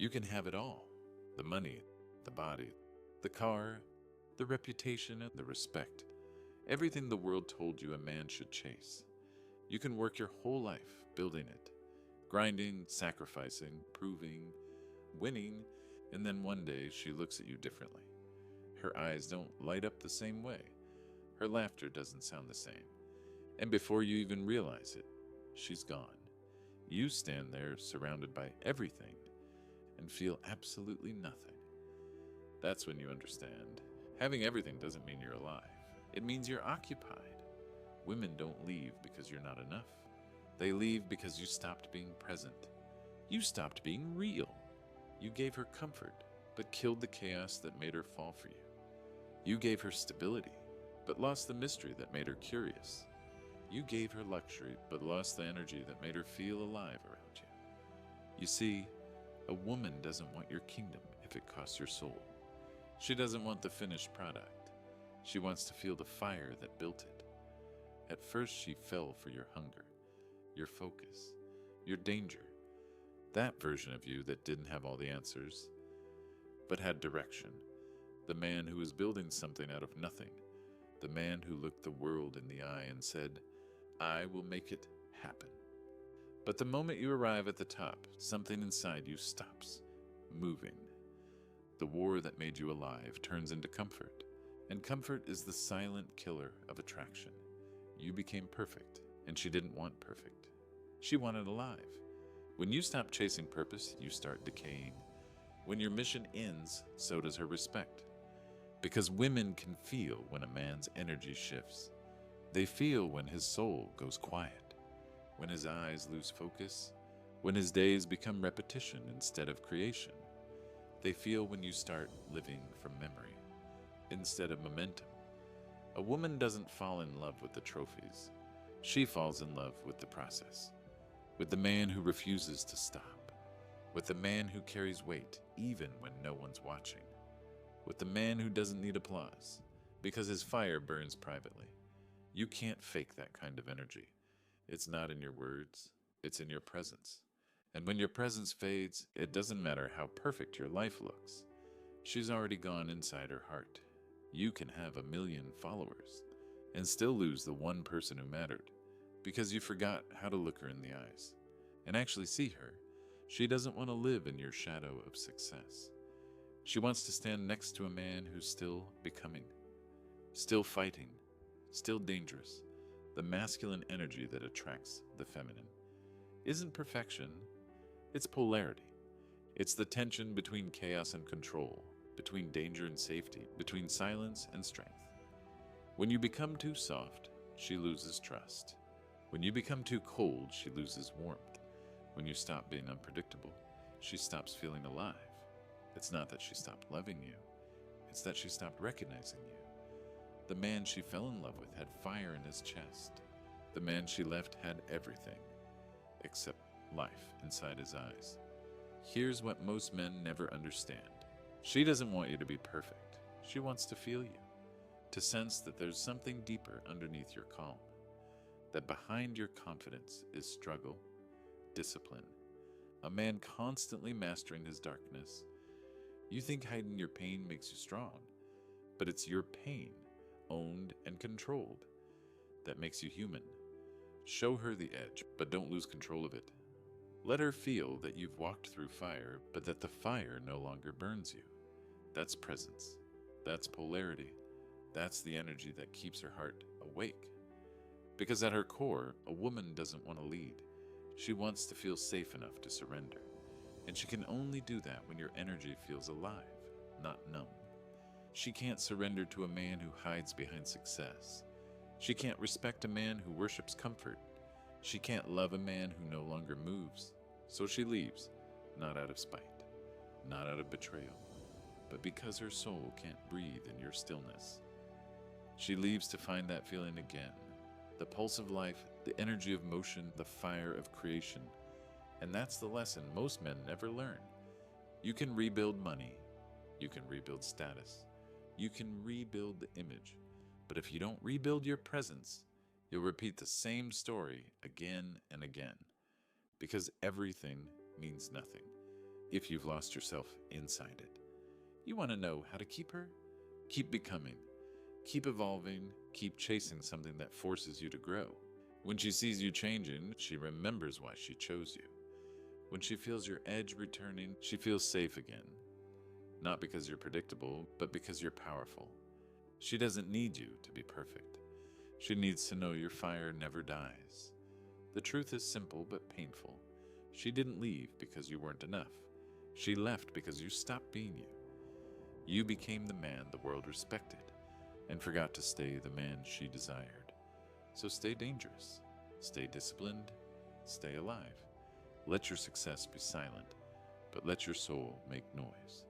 You can have it all: the money, the body, the car, the reputation, and the respect. Everything the world told you a man should chase. You can work your whole life building it, grinding, sacrificing, proving, winning, and then one day she looks at you differently. Her eyes don't light up the same way. Her laughter doesn't sound the same. And before you even realize it, she's gone. You stand there surrounded by everything and feel absolutely nothing. That's when you understand. Having everything doesn't mean you're alive. It means you're occupied. Women don't leave because you're not enough. They leave because you stopped being present. You stopped being real. You gave her comfort, but killed the chaos that made her fall for you. You gave her stability, but lost the mystery that made her curious. You gave her luxury, but lost the energy that made her feel alive around you. You see, a woman doesn't want your kingdom if it costs your soul. She doesn't want the finished product. She wants to feel the fire that built it. At first, she fell for your hunger, your focus, your danger. That version of you that didn't have all the answers, but had direction. The man who was building something out of nothing. The man who looked the world in the eye and said, "I will make it happen." But the moment you arrive at the top, something inside you stops moving. The war that made you alive turns into comfort, and comfort is the silent killer of attraction. You became perfect, and she didn't want perfect. She wanted alive. When you stop chasing purpose, you start decaying. When your mission ends, so does her respect. Because women can feel when a man's energy shifts. They feel when his soul goes quiet, when his eyes lose focus, when his days become repetition instead of creation. They feel when you start living from memory instead of momentum. A woman doesn't fall in love with the trophies. She falls in love with the process, with the man who refuses to stop, with the man who carries weight even when no one's watching, with the man who doesn't need applause because his fire burns privately. You can't fake that kind of energy. It's not in your words, it's in your presence. And when your presence fades, it doesn't matter how perfect your life looks. She's already gone inside her heart. You can have 1,000,000 followers and still lose the one person who mattered because you forgot how to look her in the eyes and actually see her. She doesn't want to live in your shadow of success. She wants to stand next to a man who's still becoming, still fighting, still dangerous. The masculine energy that attracts the feminine isn't perfection, it's polarity. It's the tension between chaos and control, between danger and safety, between silence and strength. When you become too soft, she loses trust. When you become too cold, she loses warmth. When you stop being unpredictable, she stops feeling alive. It's not that she stopped loving you, it's that she stopped recognizing you. The man she fell in love with had fire in his chest. The man she left had everything, except life inside his eyes. Here's what most men never understand. She doesn't want you to be perfect. She wants to feel you, to sense that there's something deeper underneath your calm, that behind your confidence is struggle, discipline, a man constantly mastering his darkness. You think hiding your pain makes you strong, but it's your pain, owned and controlled, that makes you human. Show her the edge, but don't lose control of it. Let her feel that you've walked through fire, but that the fire no longer burns you. That's presence. That's polarity. That's the energy that keeps her heart awake. Because at her core, a woman doesn't want to lead. She wants to feel safe enough to surrender. And she can only do that when your energy feels alive, not numb. She can't surrender to a man who hides behind success. She can't respect a man who worships comfort. She can't love a man who no longer moves. So she leaves, not out of spite, not out of betrayal, but because her soul can't breathe in your stillness. She leaves to find that feeling again, the pulse of life, the energy of motion, the fire of creation. And that's the lesson most men never learn. You can rebuild money. You can rebuild status. You can rebuild the image. But if you don't rebuild your presence, you'll repeat the same story again and again. Because everything means nothing. if you've lost yourself inside it. You want to know how to keep her? Keep becoming, keep evolving, keep chasing something that forces you to grow. When she sees you changing, she remembers why she chose you. When she feels your edge returning, she feels safe again. Not because you're predictable, but because you're powerful. She doesn't need you to be perfect. She needs to know your fire never dies. The truth is simple but painful. She didn't leave because you weren't enough. She left because you stopped being you. You became the man the world respected and forgot to stay the man she desired. So stay dangerous, stay disciplined, stay alive. Let your success be silent, but let your soul make noise.